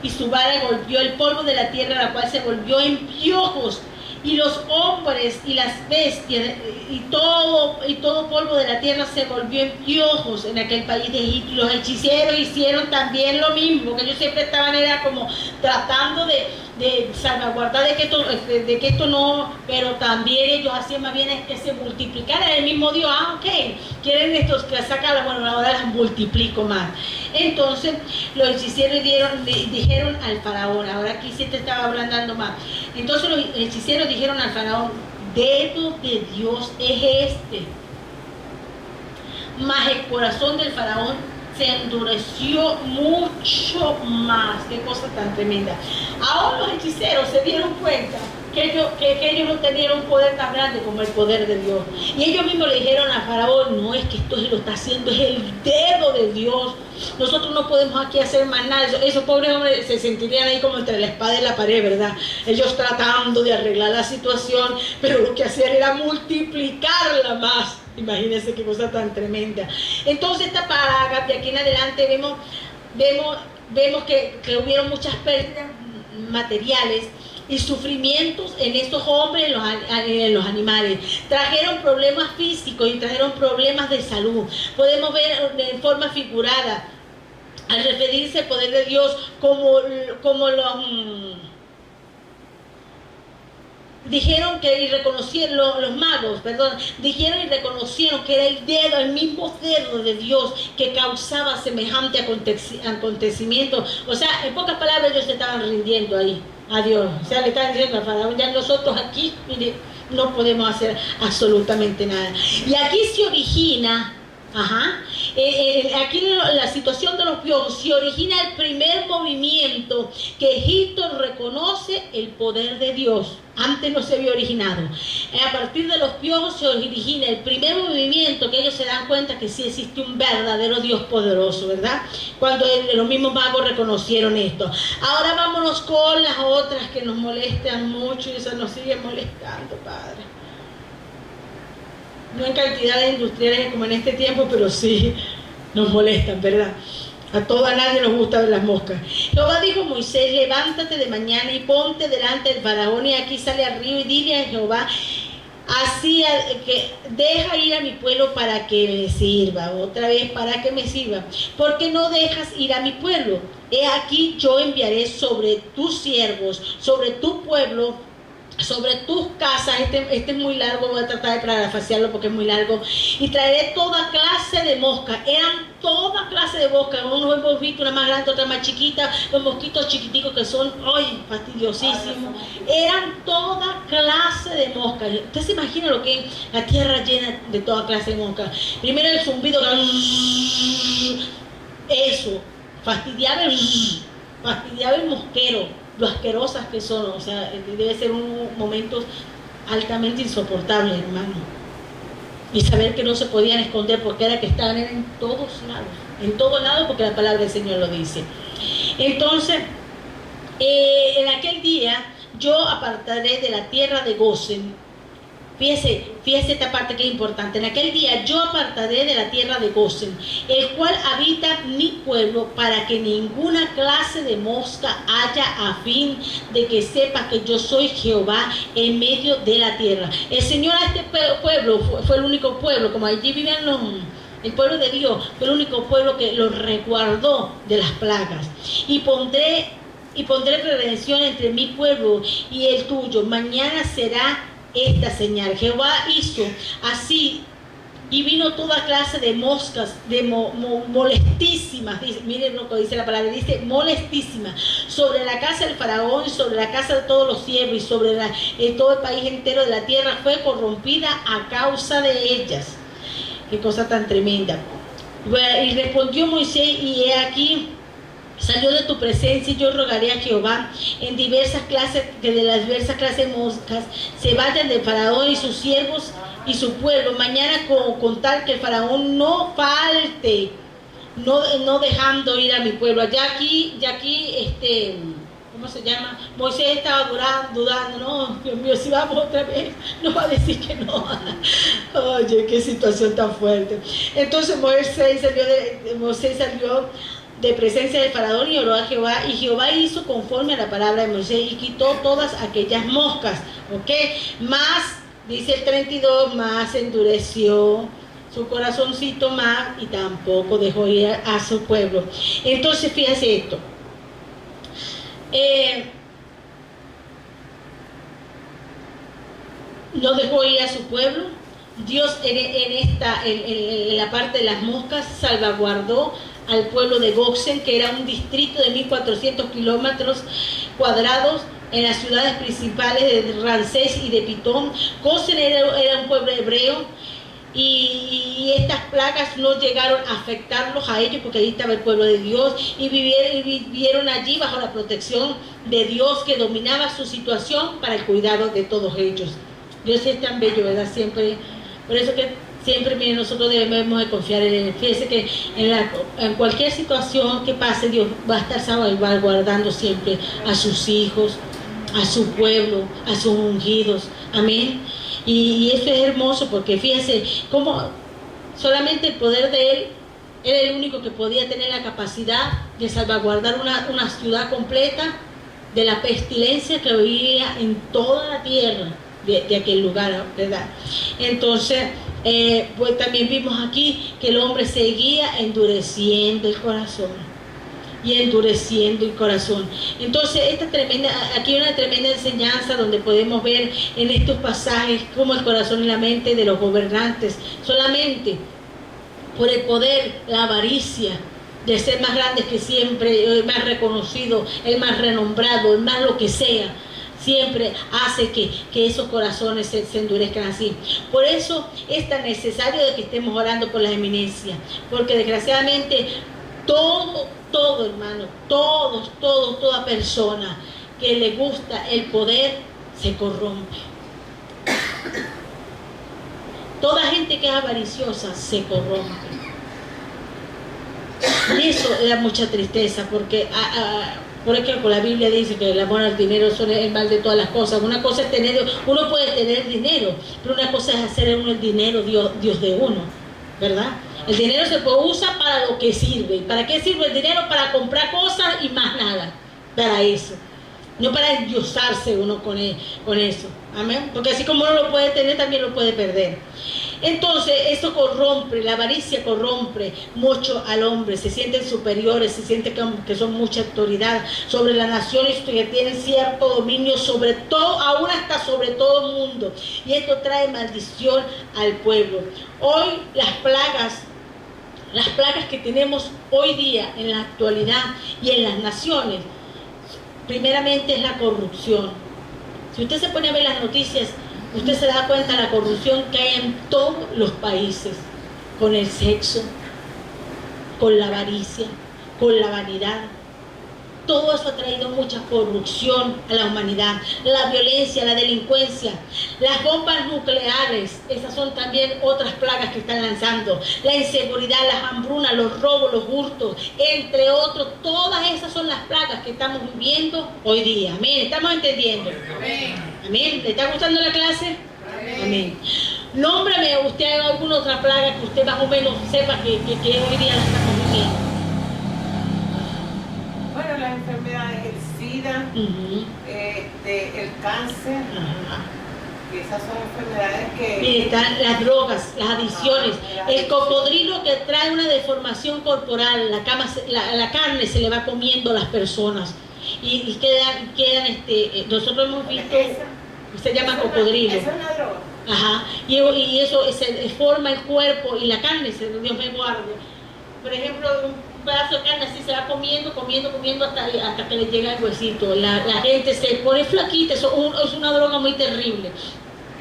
y su vara golpeó el polvo de la tierra, la cual se volvió en piojos. Y los hombres y las bestias y todo polvo de la tierra se volvió en piojos en aquel país de Egipto. Y los hechiceros hicieron también lo mismo, que ellos siempre estaban era como tratando de salvaguardar de que esto no, pero también ellos hacían más bien que se multiplicara el mismo Dios. Quieren estos que sacan, bueno, ahora las multiplico más. Entonces los hechiceros dijeron al faraón, ahora aquí sí te estaba hablando más. Entonces los hechiceros dijeron al faraón, dedo de Dios es este. Mas el corazón del faraón se endureció mucho más. Qué cosa tan tremenda. Ahora los hechiceros se dieron cuenta que ellos no tenían un poder tan grande como el poder de Dios. Y ellos mismos le dijeron a Faraón, no es que esto lo está haciendo, es el dedo de Dios. Nosotros no podemos aquí hacer más nada. Esos pobres hombres se sentirían ahí como entre la espada y la pared, ¿verdad? Ellos tratando de arreglar la situación, pero lo que hacían era multiplicarla más. Imagínense qué cosa tan tremenda. Entonces esta plaga, de aquí en adelante vemos que hubieron muchas pérdidas materiales y sufrimientos en estos hombres, en los animales. Trajeron problemas físicos y trajeron problemas de salud. Podemos ver de forma figurada, al referirse al poder de Dios, como los... dijeron que y reconocieron los magos, dijeron y reconocieron que era el mismo dedo de Dios que causaba semejante acontecimiento. O sea, en pocas palabras ellos se estaban rindiendo ahí a Dios. O sea, le estaban diciendo al faraón, ya nosotros aquí, mire, no podemos hacer absolutamente nada. Y aquí se origina, aquí la situación de los piojos, se origina el primer movimiento que Egipto reconoce el poder de Dios. Antes no se había originado. A partir de los piojos se origina el primer movimiento que ellos se dan cuenta que sí existe un verdadero Dios poderoso, ¿verdad? Cuando los mismos magos reconocieron esto. Ahora vámonos con las otras que nos molestan mucho y esas nos siguen molestando, Padre. No en cantidades industriales como en este tiempo, pero sí nos molestan, ¿verdad? A nadie nos gusta ver las moscas. Jehová dijo a Moisés, levántate de mañana y ponte delante del faraón y aquí sale al río y dile a Jehová, Así que deja ir a mi pueblo para que me sirva, otra vez para que me sirva. ¿Por qué no dejas ir a mi pueblo? He aquí yo enviaré sobre tus siervos, sobre tu pueblo, sobre tus casas. Este es muy largo, voy a tratar de parafrasearlo porque es muy largo. Y traeré toda clase de moscas. Eran toda clase de moscas. Unos hemos visto, una más grande, otra más chiquita. Los mosquitos chiquiticos que son, ¡ay!, fastidiosísimos. Eran toda clase de moscas. Usted se imagina lo que es la tierra llena de toda clase de moscas. Primero el zumbido, eso, fastidiaba el mosquero, lo asquerosas que son, o sea, debe ser un momento altamente insoportable, hermano. Y saber que no se podían esconder porque era que estaban en todos lados, porque la palabra del Señor lo dice. Entonces, en aquel día yo apartaré de la tierra de Gosen. Fíjese esta parte que es importante. En aquel día yo apartaré de la tierra de Gosen, el cual habita mi pueblo, para que ninguna clase de mosca haya, a fin de que sepa que yo soy Jehová en medio de la tierra. El Señor a este pueblo fue el único pueblo, como allí vivían el pueblo de Dios, fue el único pueblo que los resguardó de las plagas. Y pondré prevención entre mi pueblo y el tuyo. Mañana será esta señal. Jehová hizo así, y vino toda clase de moscas, de molestísimas, miren lo que dice la palabra, dice molestísimas, sobre la casa del faraón, sobre la casa de todos los siervos, y sobre todo el país entero de la tierra fue corrompida a causa de ellas. Qué cosa tan tremenda. Y respondió Moisés, y he aquí, salió de tu presencia, y yo rogaré a Jehová en diversas clases, que de las diversas clases de moscas se vayan del faraón y sus siervos y su pueblo mañana, con tal que el faraón no falte, no dejando ir a mi pueblo. Ya aquí, ¿cómo se llama? Moisés estaba dudando, no, Dios mío, si vamos otra vez, nos va a decir que no. Oye, qué situación tan fuerte. Entonces Moisés salió de presencia del faraón y oró a Jehová, y Jehová hizo conforme a la palabra de Moisés y quitó todas aquellas moscas, ¿ok? Más, dice el 32, más endureció su corazoncito más, y tampoco dejó ir a su pueblo. Entonces fíjese esto, no dejó ir a su pueblo. Dios en la parte de las moscas salvaguardó al pueblo de Gosen, que era un distrito de 1.400 kilómetros cuadrados en las ciudades principales de Ramsés y de Pitón. Gosen era un pueblo hebreo, y estas plagas no llegaron a afectarlos a ellos, porque ahí estaba el pueblo de Dios, y vivieron allí bajo la protección de Dios, que dominaba su situación para el cuidado de todos ellos. Dios es tan bello, ¿verdad? Siempre, por eso que siempre, miren, nosotros debemos de confiar en Él. Fíjense que en cualquier situación que pase, Dios va a estar salvaguardando siempre a sus hijos, a su pueblo, a sus ungidos. Amén. Y eso es hermoso, porque fíjense cómo solamente el poder de Él era el único que podía tener la capacidad de salvaguardar una ciudad completa de la pestilencia que vivía en toda la tierra de aquel lugar, ¿verdad? Entonces, pues también vimos aquí que el hombre seguía endureciendo el corazón. Y endureciendo el corazón. Entonces, aquí hay una tremenda enseñanza donde podemos ver en estos pasajes cómo el corazón y la mente de los gobernantes, solamente por el poder, la avaricia de ser más grandes que siempre, el más reconocido, el más renombrado, el más lo que sea, siempre hace que esos corazones se endurezcan así. Por eso es tan necesario de que estemos orando por las eminencias, porque desgraciadamente todo hermano, toda persona que le gusta el poder se corrompe. Toda gente que es avariciosa se corrompe. Y eso da mucha tristeza, porque por ejemplo la Biblia dice que el amor al dinero es el mal de todas las cosas. Una cosa es uno puede tener dinero, pero una cosa es hacer uno el dinero Dios de uno, ¿verdad? El dinero se puede usar para lo que sirve. ¿Para qué sirve el dinero? Para comprar cosas y más nada. Para eso. No para endiosarse uno con eso. Amén. Porque así como uno lo puede tener, también lo puede perder. Entonces, eso corrompe, la avaricia corrompe mucho al hombre. Se sienten superiores, se sienten que son mucha autoridad sobre las naciones, que tienen cierto dominio sobre todo, aún hasta sobre todo el mundo. Y esto trae maldición al pueblo. Hoy las plagas que tenemos hoy día en la actualidad y en las naciones, primeramente es la corrupción. Si usted se pone a ver las noticias, usted se da cuenta de la corrupción que hay en todos los países, con el sexo, con la avaricia, con la vanidad. Todo eso ha traído mucha corrupción a la humanidad. La violencia, la delincuencia, las bombas nucleares, esas son también otras plagas que están lanzando. La inseguridad, las hambrunas, los robos, los hurtos, entre otros. Todas esas son las plagas que estamos viviendo hoy día. Amén. ¿Estamos entendiendo? Amén. Amén. ¿Le está gustando la clase? Amén. Amén. Nómbrame usted alguna otra plaga que usted más o menos sepa que hoy día la estamos viviendo. Bueno, las enfermedades, el SIDA, el cáncer, que esas son enfermedades que... Mire, están las drogas, las adicciones, el cocodrilo que trae una deformación corporal, la carne se le va comiendo a las personas y quedan nosotros hemos visto, se llama cocodrilo. Esa es una droga. Ajá, y eso se deforma el cuerpo y la carne, Dios me guarde. Por ejemplo, un pedazo de carne así se va comiendo hasta que le llega el huesito. La gente se pone flaquita, eso es una droga muy terrible.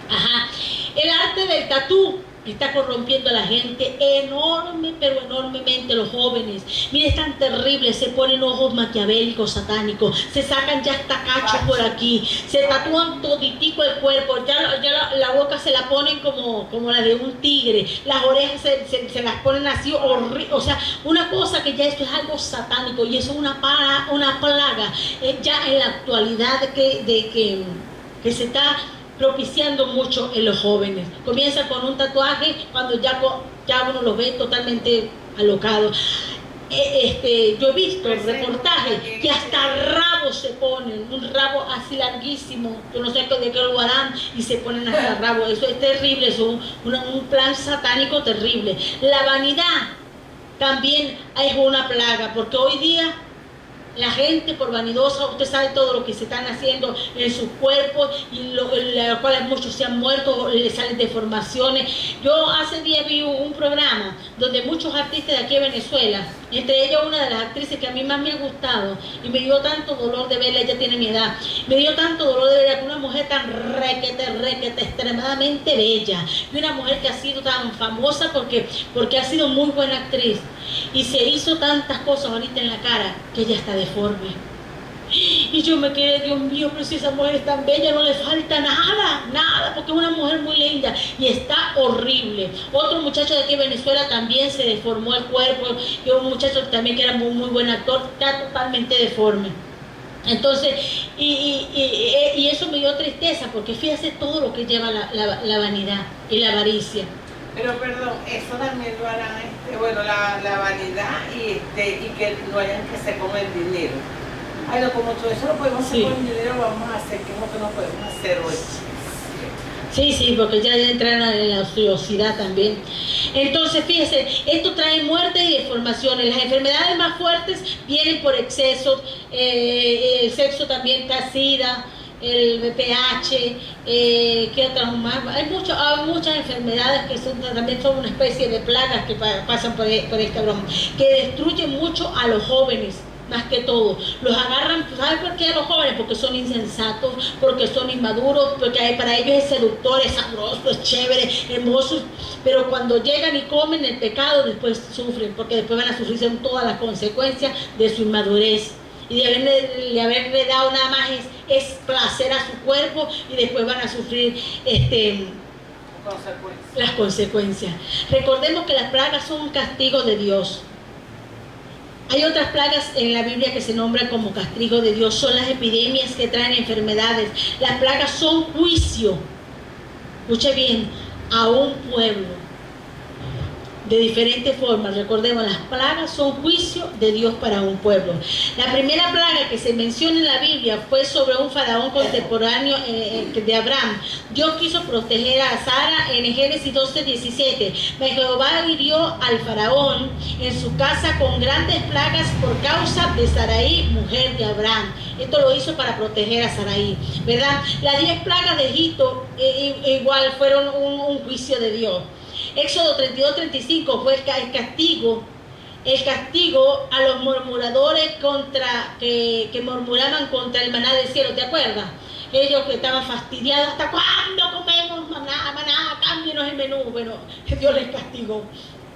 Ajá. El arte del tatú está corrompiendo a la gente pero enormemente los jóvenes. Mire, es tan terrible, se ponen ojos maquiavélicos, satánicos, se sacan ya hasta cachos por aquí, se tatúan toditico el cuerpo, ya la boca se la ponen como la de un tigre, las orejas se las ponen así, o sea, una cosa que ya esto es algo satánico y eso es una plaga ya en la actualidad que se está propiciando mucho en los jóvenes. Comienza con un tatuaje cuando ya uno los ve totalmente alocados. Yo he visto reportajes que hasta rabos se ponen, un rabo así larguísimo, yo no sé de qué lo harán, y se ponen hasta rabo. Eso es terrible, eso es un plan satánico terrible. La vanidad también es una plaga, porque hoy día la gente por vanidosa, usted sabe todo lo que se están haciendo en sus cuerpos y los cuales muchos se han muerto, le salen deformaciones. Yo hace días vi un programa donde muchos artistas de aquí de Venezuela, entre ellos una de las actrices que a mí más me ha gustado y me dio tanto dolor de verla, ella tiene mi edad, me dio tanto dolor de verla, que una mujer tan requete, extremadamente bella, y una mujer que ha sido tan famosa porque ha sido muy buena actriz y se hizo tantas cosas ahorita en la cara que ella está deforme. Y yo me quedé, Dios mío, pero si esa mujer es tan bella, no le falta nada, porque es una mujer muy linda y está horrible. Otro muchacho de aquí de Venezuela también se deformó el cuerpo, y un muchacho también que era muy buen actor, está totalmente deforme. Entonces, y eso me dio tristeza, porque fíjese todo lo que lleva la vanidad y la avaricia. Pero perdón, eso también lo harán, la vanidad y que no hayan que hacer con el dinero. Ay, no, como todo eso lo podemos hacer con el dinero, vamos a hacer que es lo que no podemos hacer hoy. Sí, porque ya entran en la ociosidad también. Entonces, fíjese, esto trae muerte y deformaciones. Las enfermedades más fuertes vienen por exceso, el sexo también está SIDA, el VPH, ¿qué otras más? Hay muchas enfermedades que también son una especie de plagas que pasan por esta broma, que destruyen mucho a los jóvenes. Más que todo, los agarran, ¿sabes por qué a los jóvenes? Porque son insensatos, porque son inmaduros, porque para ellos es seductor, es sabroso, es chévere, hermoso, pero cuando llegan y comen el pecado, después sufren, porque después van a sufrir todas las consecuencias de su inmadurez y de haberle dado nada más es placer a su cuerpo, y después van a sufrir las consecuencias. Recordemos que las plagas son un castigo de Dios. Hay otras plagas en la Biblia que se nombran como castigo de Dios. Son las epidemias que traen enfermedades. Las plagas son juicio, escuche bien, a un pueblo. de diferentes formas. Recordemos, las plagas son juicio de Dios para un pueblo. La primera plaga que se menciona en la Biblia fue sobre un faraón contemporáneo de Abraham. Dios quiso proteger a Sara en Génesis 12:17. Jehová hirió al faraón en su casa con grandes plagas por causa de Sarai, mujer de Abraham. Esto lo hizo para proteger a Sarai, ¿verdad? Las 10 plagas de Egipto igual fueron un juicio de Dios. Éxodo 32:35 fue el castigo a los murmuradores que murmuraban contra el maná del cielo. ¿Te acuerdas? Ellos que estaban fastidiados, ¿hasta cuándo comemos maná? Cámbienos el menú. Bueno, Dios les castigó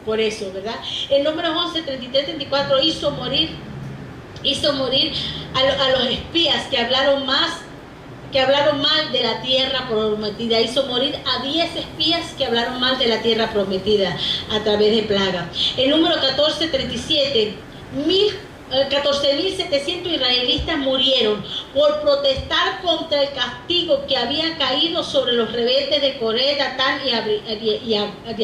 por eso, ¿verdad? En Números 11:33-34 hizo morir a los espías que hablaron mal de la tierra prometida. Hizo morir a 10 espías que hablaron mal de la tierra prometida a través de plaga. El número 14:37, 14.700 israelitas murieron por protestar contra el castigo que había caído sobre los rebeldes de Coré, Datán y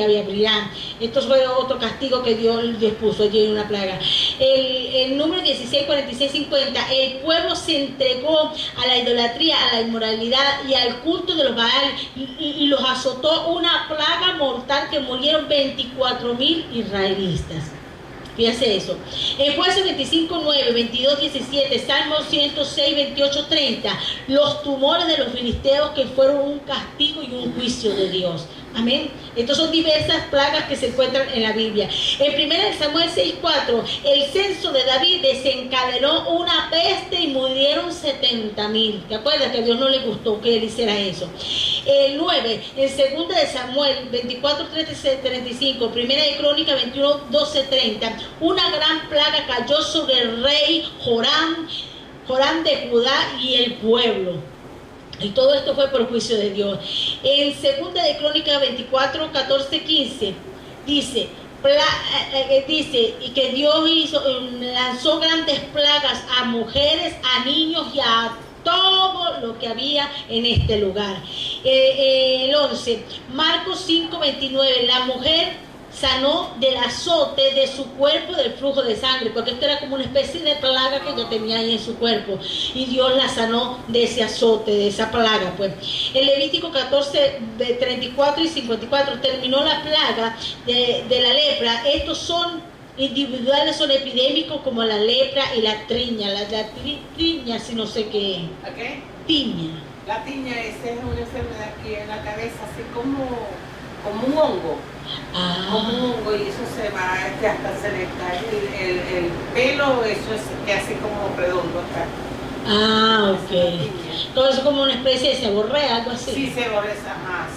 Abiram. Esto fue otro castigo que Dios puso allí en una plaga. El número 16:46-50, el pueblo se entregó a la idolatría, a la inmoralidad y al culto de los Baal y los azotó una plaga mortal que murieron 24.000 israelitas. Fíjese eso. En Jueces 25:9, 22:17, Salmo 106, 28-30, los tumores de los filisteos que fueron un castigo y un juicio de Dios. Amén. Estas son diversas plagas que se encuentran en la Biblia. En 1 Samuel 6:4, el censo de David desencadenó una peste y murieron 70.000. ¿Te acuerdas que a Dios no le gustó que él hiciera eso? El 9, en 2 de Samuel 24:35, 1 de Crónica 21:12-30, una gran plaga cayó sobre el rey Joram de Judá y el pueblo. Y todo esto fue por juicio de Dios. En 2 de Crónica 24:14-15 dice y que Dios lanzó grandes plagas a mujeres, a niños y a todo lo que había en este lugar. El 11, Marcos 5:29, la mujer sanó del azote de su cuerpo del flujo de sangre, porque esto era como una especie de plaga que ella tenía ahí en su cuerpo, y Dios la sanó de ese azote, de esa plaga. Pues en Levítico 14:34-54 terminó la plaga de la lepra. Estos son individuales, son epidémicos como la lepra y la triña. La triña, si no sé qué. ¿Qué? Tiña. La tiña es una enfermedad aquí en la cabeza, así como un hongo. Como un hongo, y eso se va, hasta se le cae el pelo, eso es que así como redondo acá. Sí, seborrea, ajá.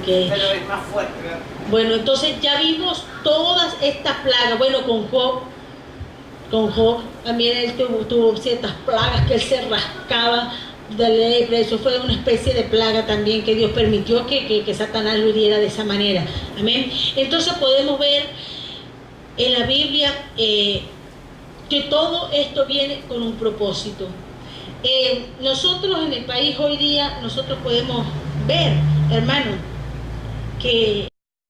Sí. Pero es más fuerte, ¿verdad? Bueno, entonces ya vimos todas estas plagas. Bueno, con Job también él tuvo ciertas plagas que él se rascaba de lepra. Eso fue una especie de plaga también que Dios permitió que Satanás lo hiriera de esa manera. Amén. Entonces podemos ver en la Biblia que todo esto viene con un propósito. Nosotros en el país hoy día, nosotros podemos ver, hermano, que